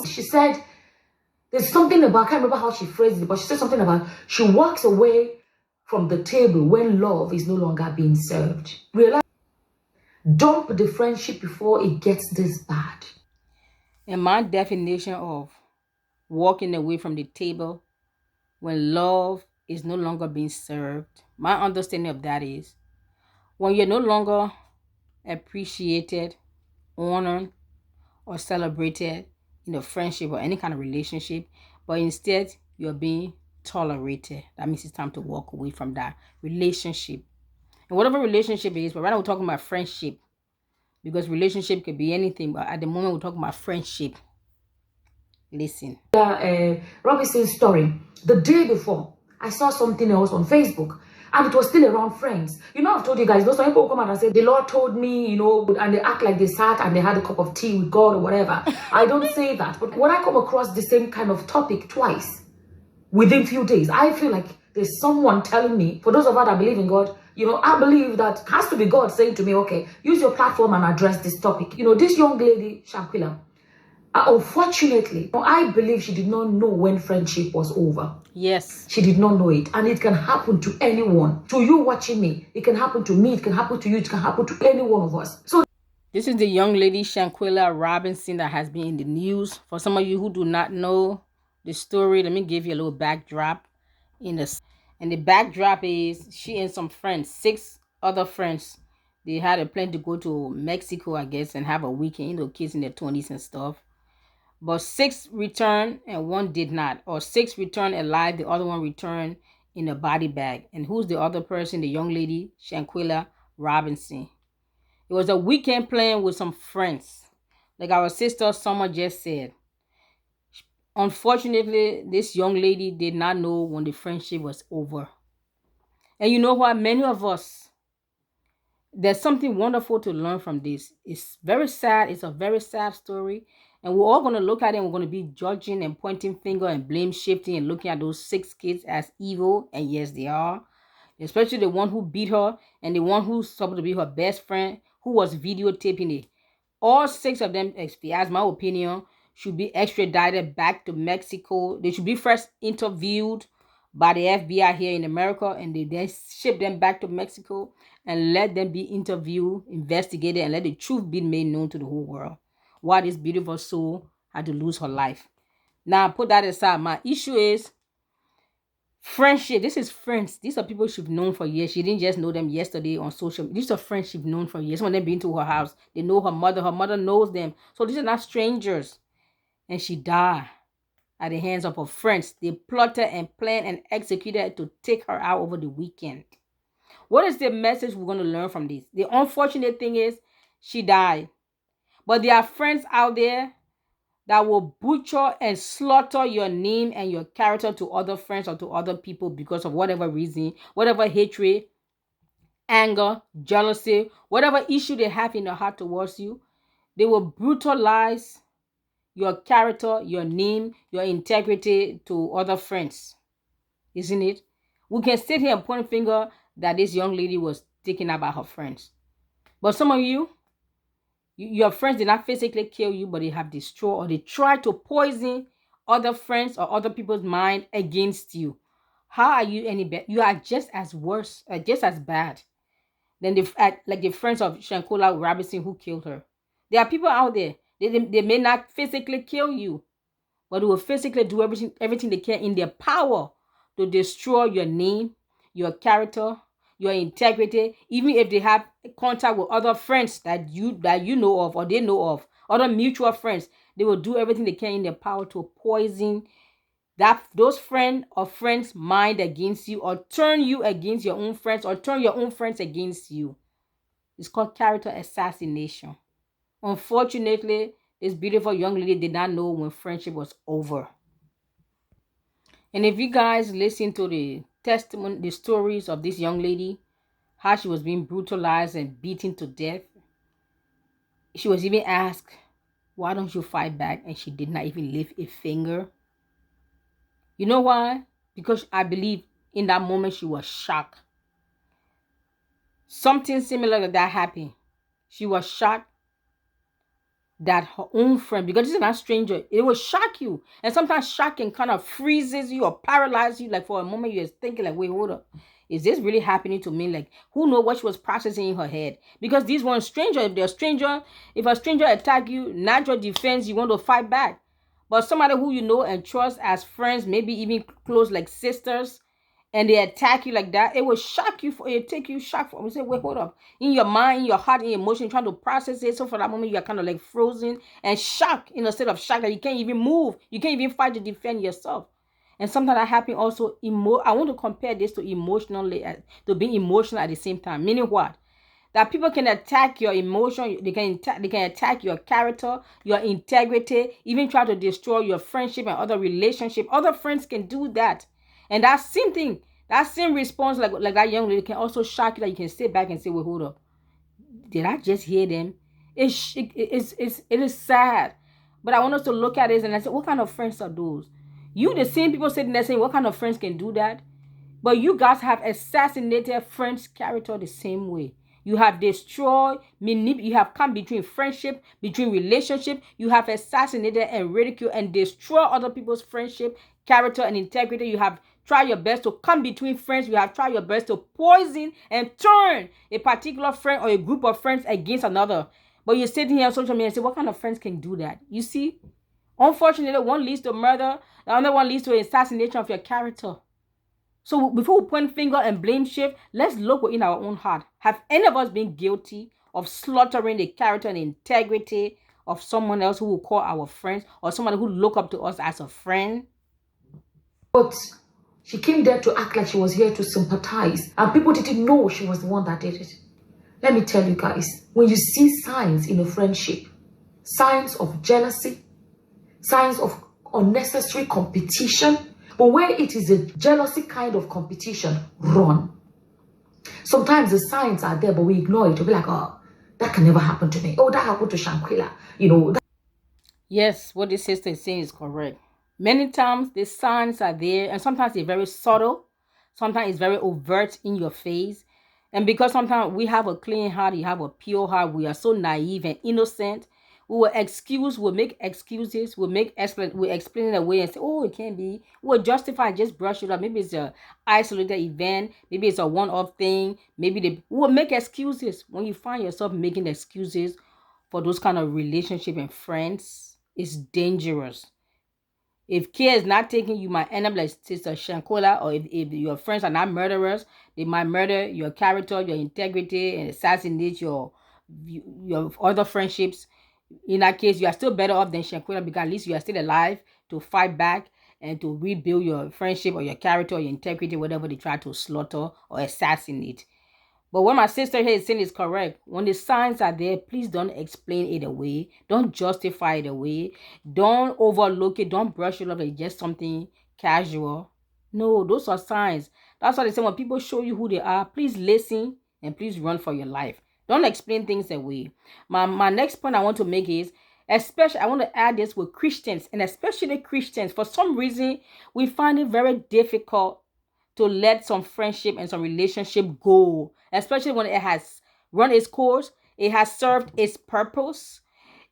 She said, there's something about, I can't remember how she phrased it, but she said something about she walks away from the table when love is no longer being served. Realize, dump the friendship before it gets this bad. And my definition of walking away from the table when love is no longer being served, my understanding of that is when you're no longer appreciated, honored, or celebrated in a friendship or any kind of relationship, but instead you're being tolerated. That means it's time to walk away from that relationship. And whatever relationship it is, but right now we're talking about friendship because relationship could be anything, but at the moment we're talking about friendship. Listen. Robinson's story. The day before, I saw something else on Facebook. And it was still around friends. You know, I've told you guys, those people come out and say, the Lord told me, you know, and they act like they sat and they had a cup of tea with God or whatever. I don't say that. But when I come across the same kind of topic twice within few days, I feel like there's someone telling me, for those of us that believe in God, you know, I believe that it has to be God saying to me, okay, use your platform and address this topic. You know, this young lady, Shanquella, unfortunately, I believe she did not know when friendship was over. Yes. She did not know it. And it can happen to anyone. To you watching me, it can happen to me, it can happen to you, it can happen to any one of us. So this is the young lady Shanquella Robinson that has been in the news. For some of you who do not know the story, let me give you a little backdrop. And the backdrop is she and some friends, 6 other friends, they had a plan to go to Mexico, I guess, and have a weekend, you know, kids in their 20s and stuff. But 6 returned and 1 did not. Or 6 returned alive, the other one returned in a body bag. And who's the other person? The young lady, Shanquella Robinson. It was a weekend plan with some friends. Like our sister Summer just said. Unfortunately, this young lady did not know when the friendship was over. And you know what? Many of us, there's something wonderful to learn from this. It's very sad. It's a very sad story. And we're all going to look at it and we're going to be judging and pointing finger and blame shifting and looking at those 6 kids as evil. And yes, they are. Especially the one who beat her and the one who's supposed to be her best friend who was videotaping it. All 6 of them, as my opinion, should be extradited back to Mexico. They should be first interviewed by the FBI here in America, and they then ship them back to Mexico and let them be interviewed, investigated, and let the truth be made known to the whole world. Why this beautiful soul had to lose her life. Now, put that aside. My issue is friendship. This is friends. These are people she's known for years. She didn't just know them yesterday on social. These are friends she's known for years. Some of them been to her house. They know her mother. Her mother knows them. So these are not strangers. And she died at the hands of her friends. They plotted and planned and executed to take her out over the weekend. What is the message we're going to learn from this? The unfortunate thing is she died. But there are friends out there that will butcher and slaughter your name and your character to other friends or to other people because of whatever reason, whatever hatred, anger, jealousy, whatever issue they have in their heart towards you. They will brutalize your character, your name, your integrity to other friends. Isn't it? We can sit here and point a finger that this young lady was thinking about her friends. But some of you, your friends did not physically kill you, but they have destroyed or they tried to poison other friends or other people's mind against you. How are you any better? You are just as worse, just as bad than like the friends of Shanquella Robinson who killed her. There are people out there. They may not physically kill you, but they will physically do everything they can in their power to destroy your name, your character, your integrity, even if they have contact with other friends that you know of or they know of, other mutual friends. They will do everything they can in their power to poison those friend or friends' mind against you, or turn you against your own friends, or turn your own friends against you. It's called character assassination. Unfortunately, this beautiful young lady did not know when friendship was over. And if you guys listen to the testimony, the stories of this young lady, how she was being brutalized and beaten to death, she was even asked, why don't you fight back? And she did not even lift a finger. You know why? Because I believe in that moment she was shocked. Something similar to that happened. She was shocked. that her own friend, because this is not a stranger, it will shock you. And sometimes shock can kind of freezes you or paralyze you. Like for a moment, you're thinking like, wait, hold up. Is this really happening to me? Like, who knows what she was processing in her head? Because these weren't stranger. If a stranger attack you, natural defense, you want to fight back. But somebody who you know and trust as friends, maybe even close like sisters, and they attack you like that, it will shock you. It take you shock for. You say, wait, hold up. In your mind, in your heart, in your emotion, trying to process it. So for that moment, you're kind of like frozen and shocked, in a state of shock that you can't even move. You can't even fight to defend yourself. And sometimes that happens also. I want to compare this to to being emotional at the same time. Meaning what? That people can attack your emotion, they can attack your character, your integrity, even try to destroy your friendship and other relationship. Other friends can do that. And that same thing, that same response, like that young lady, can also shock you, that you can sit back and say, well, hold up. Did I just hear them? It is sad. But I want us to look at it and I say, what kind of friends are those? You, the same people sitting there saying, what kind of friends can do that? But you guys have assassinated friends' character the same way. You have destroyed, you have come between friendship, between relationship. You have assassinated and ridiculed and destroyed other people's friendship, character, and integrity. You have tried your best to come between friends. You have tried your best to poison and turn a particular friend or a group of friends against another. But you're sitting here on social media and say, what kind of friends can do that? You see? Unfortunately, one leads to murder, the other one leads to assassination of your character. So before we point finger and blame shift, let's look within our own heart. Have any of us been guilty of slaughtering the character and integrity of someone else who will call our friends, or someone who look up to us as a friend? But she came there to act like she was here to sympathize, and people didn't know she was the one that did it. Let me tell you guys, when you see signs in a friendship, signs of jealousy, signs of unnecessary competition, but where it is a jealousy kind of competition, run. Sometimes the signs are there, but we ignore it. We'll be like, oh, that can never happen to me. Oh, that happened to Shanquella. Yes, what this sister is saying is correct. Many times the signs are there, and sometimes they're very subtle. Sometimes it's very overt in your face. And because sometimes we have a clean heart, you have a pure heart, we are so naive and innocent, we'll make excuses, we'll explain it away and say, oh, it can't be. We'll justify, just brush it up. Maybe it's a isolated event, maybe it's a one-off thing, we'll make excuses. When you find yourself making excuses for those kind of relationship and friends, it's dangerous. If care is not taken, you might end up like Sister Shanquella, or if your friends are not murderers, they might murder your character, your integrity, and assassinate your other friendships. In that case, you are still better off than Shanquella, because at least you are still alive to fight back and to rebuild your friendship or your character or your integrity, whatever they try to slaughter or assassinate. But what my sister here is saying is correct. When the signs are there, please don't explain it away. Don't justify it away. Don't overlook it. Don't brush it off like just something casual. No, those are signs. That's why they say when people show you who they are, please listen and please run for your life. Don't explain things away. My next point I want to make is, especially I want to add this with Christians, and especially Christians. For some reason, we find it very difficult to let some friendship and some relationship go, especially when it has run its course, it has served its purpose.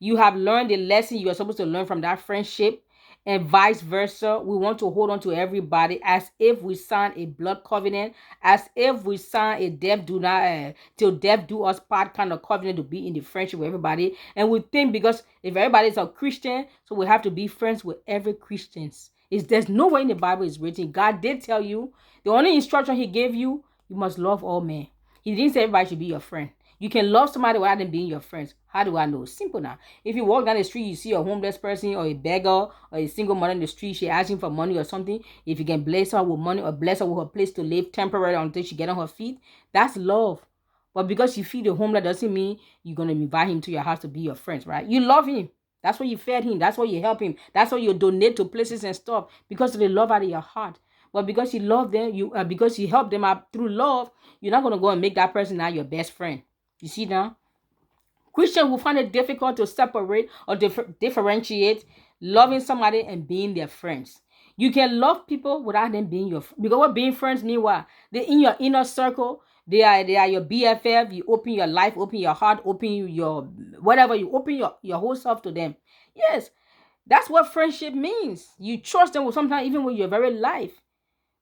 You have learned the lesson you are supposed to learn from that friendship, and vice versa. We want to hold on to everybody as if we signed a blood covenant, as if we signed a till death do us part kind of covenant, to be in the friendship with everybody. And we think because if everybody is a Christian, so we have to be friends with every Christian. There's nowhere in the Bible is written. God did tell you, the only instruction he gave you, you must love all men. He didn't say everybody should be your friend. You can love somebody without them being your friends. How do I know? Simple now. If you walk down the street, you see a homeless person or a beggar or a single mother in the street, she asking for money or something. If you can bless her with money or bless her with her place to live temporarily until she get on her feet, that's love. But because you feed the homeless doesn't mean you're going to invite him to your house to be your friends, right? You love him. That's why you fed him. That's why you help him. That's why you donate to places and stuff, because of the love out of your heart. But because you love them, because you help them out through love, you're not going to go and make that person now your best friend. You see now? Christians will find it difficult to separate or differentiate loving somebody and being their friends. You can love people without them being your friends. Because what being friends mean, what? They're in your inner circle. They are your BFF. You open your life, open your heart, open your whatever. You open your whole self to them. Yes, that's what friendship means. You trust them with sometimes even with your very life.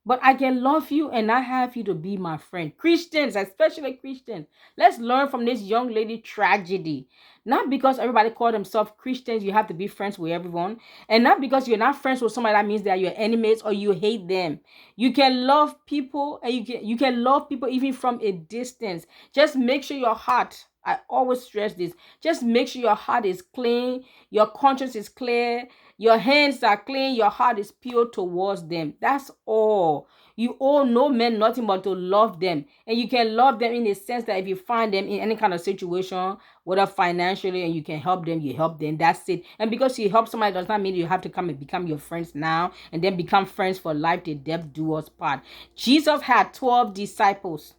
But I can love you and not have you to be my friend. Christians, especially Christians, let's learn from this young lady tragedy. Not because everybody call themselves Christians, you have to be friends with everyone. And not because you're not friends with somebody that means they're your enemies or you hate them. You can love people and you can love people even from a distance. Just make sure your heart, I always stress this, just make sure your heart is clean, your conscience is clear, your hands are clean, your heart is pure towards them. That's all. You owe no man nothing but to love them. And you can love them in the sense that if you find them in any kind of situation, whether financially, and you can help them, you help them. That's it. And because you help somebody does not mean you have to come and become your friends now and then become friends for life till death do us part. Jesus had 12 disciples.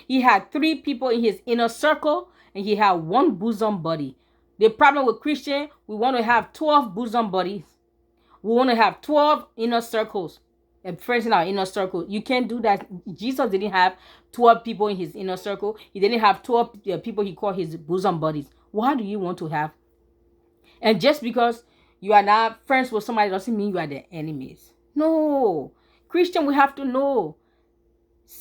He had 3 people in his inner circle and he had 1 bosom buddy. The problem with Christian, we want to have 12 bosom buddies. We want to have 12 inner circles and friends in our inner circle. You can't do that. Jesus didn't have 12 people in his inner circle. He didn't have 12 people he called his bosom buddies. Why do you want to have? And just because you are not friends with somebody doesn't mean you are their enemies. No. Christian, we have to know.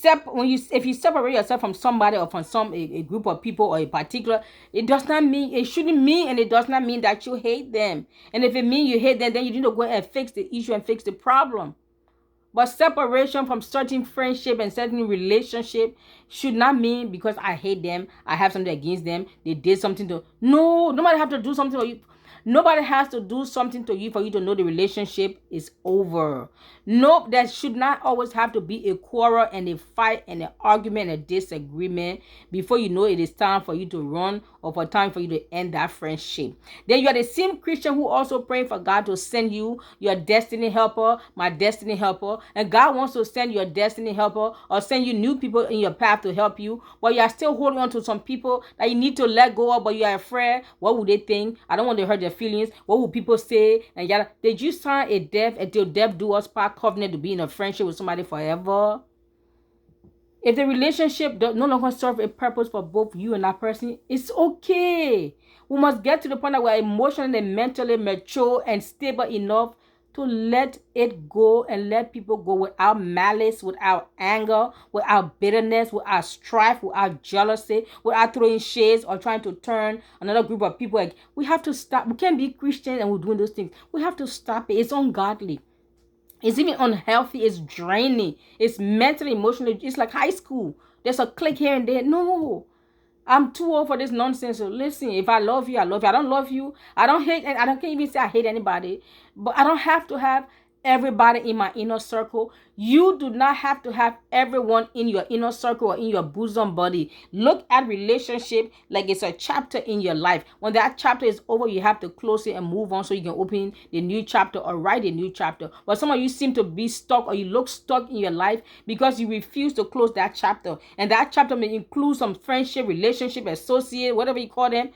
If you separate yourself from somebody or from a group of people or a particular, it shouldn't mean, and it does not mean that you hate them. And if it means you hate them, then you need to go and fix the issue and fix the problem. But separation from certain friendship and certain relationship should not mean because I hate them, I have something against them, they did something to. No, nobody have to do something to you. Nobody has to do something to you for you to know the relationship is over. No, there should not always have to be a quarrel and a fight and an argument and a disagreement before you know it is time for you to run or for time for you to end that friendship. Then you are the same Christian who also praying for God to send you your destiny helper, my destiny helper, and God wants to send your destiny helper or send you new people in your path to help you, but you are still holding on to some people that you need to let go of, but you are afraid. What would they think? I don't want to hurt their feelings. What will people say? And yada. Did you sign a death until death do us part covenant to be in a friendship with somebody forever? If the relationship no longer serve a purpose for both you and that person, it's okay. We must get to the point that we're emotionally and mentally mature and stable enough to let it go and let people go without malice, without anger, without bitterness, without strife, without jealousy, without throwing shades or trying to turn another group of people. Like, we have to stop. We can't be Christian and we're doing those things. We have to stop it. It's ungodly. It's even unhealthy. It's draining. It's mentally, emotionally. It's like high school. There's a click here and there. No. I'm too old for this nonsense. So listen, if I love you, I love you. I don't love you. I don't hate, and I can't even say I hate anybody. But I don't have to have everybody in my inner circle. You do not have to have everyone in your inner circle or in your bosom buddy. Look at relationship like it's a chapter in your life. When that chapter is over, you have to close it and move on so you can open the new chapter or write a new chapter. But some of you seem to be stuck or you look stuck in your life because you refuse to close that chapter. And that chapter may include some friendship, relationship, associate, whatever you call them.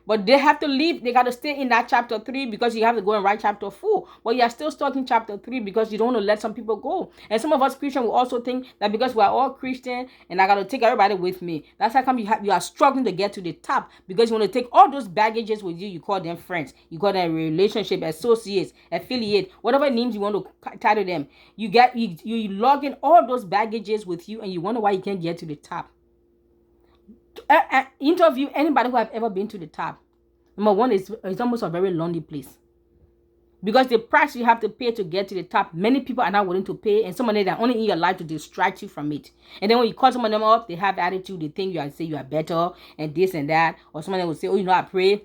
But they have to leave. They got to stay in that chapter 3 because you have to go and write chapter 4. But you are still stuck in chapter 3 because you don't want to let some people go. And some of us Christians will also think that because we are all Christian and I got to take everybody with me. That's how come you are struggling to get to the top because you want to take all those baggages with you. You call them friends. You call them relationship, associates, affiliate, whatever names you want to title them. You log in all those baggages with you and you wonder why you can't get to the top. Interview anybody who have ever been to the top. Number one, it's almost a very lonely place because the price you have to pay to get to the top, many people are not willing to pay, and some of them are only in your life to distract you from it. And then when you call some of them up, they have attitude, they think you are better and this and that, or some of them will say, I pray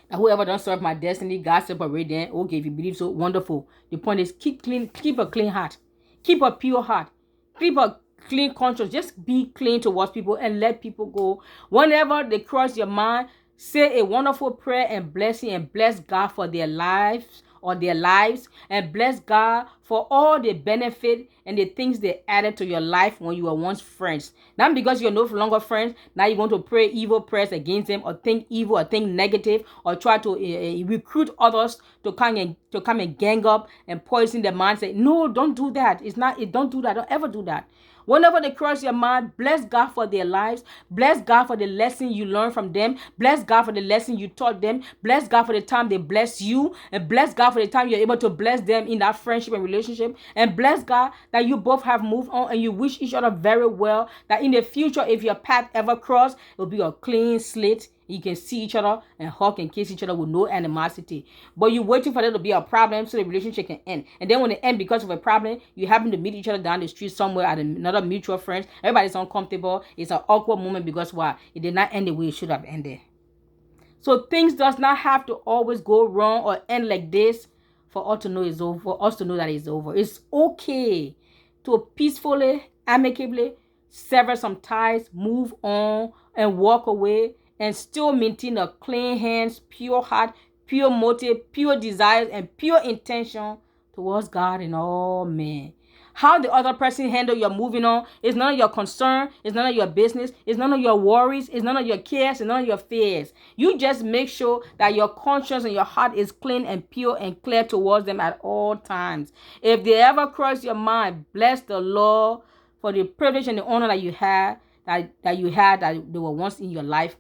that whoever don't serve my destiny, God separate them. Okay, if you believe so, wonderful. The point is keep a clean heart, keep a pure heart, keep a clean conscience. Just be clean towards people and let people go. Whenever they cross your mind, say a wonderful prayer and blessing and bless God for their lives and bless God for all the benefit and the things they added to your life when you were once friends. Not because you're no longer friends, now you want to pray evil prayers against them, or think evil, or think negative, or try to recruit others to come and gang up and poison their mindset. No, don't do that. Don't do that. Don't ever do that. Whenever they cross your mind, bless God for their lives. Bless God for the lesson you learned from them. Bless God for the lesson you taught them. Bless God for the time they bless you. And bless God for the time you're able to bless them in that friendship and relationship. And bless God that you both have moved on and you wish each other very well. That in the future, if your path ever cross, it will be a clean slate. You can see each other and hug and kiss each other with no animosity. But you're waiting for there to be a problem so the relationship can end. And then when it ends because of a problem, you happen to meet each other down the street somewhere at another mutual friend. Everybody's uncomfortable. It's an awkward moment because why? It did not end the way it should have ended. So things does not have to always go wrong or end like this for us to know it's over. For us to know that it's over. It's okay to peacefully, amicably sever some ties, move on, and walk away, and still maintain a clean hands, pure heart, pure motive, pure desires, and pure intention towards God and all men. How the other person handle your moving on is none of your concern. It's none of your business. It's none of your worries. It's none of your cares. It's none of your fears. You just make sure that your conscience and your heart is clean and pure and clear towards them at all times. If they ever cross your mind, bless the Lord for the privilege and the honor that you had, that they were once in your life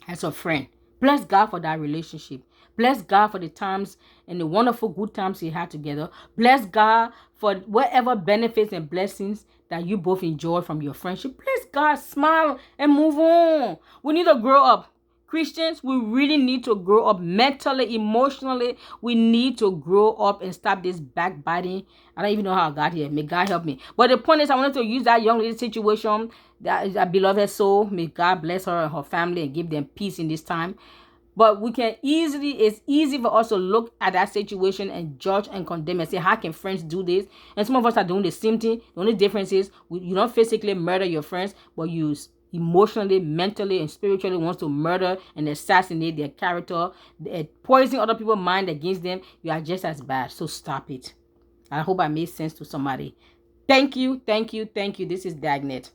as a friend. Bless God for that relationship. Bless God for the times and the wonderful good times you had together. Bless God for whatever benefits and blessings that you both enjoy from your friendship. Bless God, smile and move on. We need to grow up. Christians, we really need to grow up mentally, emotionally. We need to grow up and stop this backbiting. I don't even know how I got here. May God help me. But the point is, I wanted to use that young lady situation, that beloved soul. May God bless her and her family and give them peace in this time. But it's easy for us to look at that situation and judge and condemn and say, how can friends do this? And some of us are doing the same thing. The only difference is you don't physically murder your friends, but you emotionally, mentally, and spiritually wants to murder and assassinate their character, poison other people's mind against them. You are just as bad. So stop it. I hope I made sense to somebody. Thank you. This is Dagnet.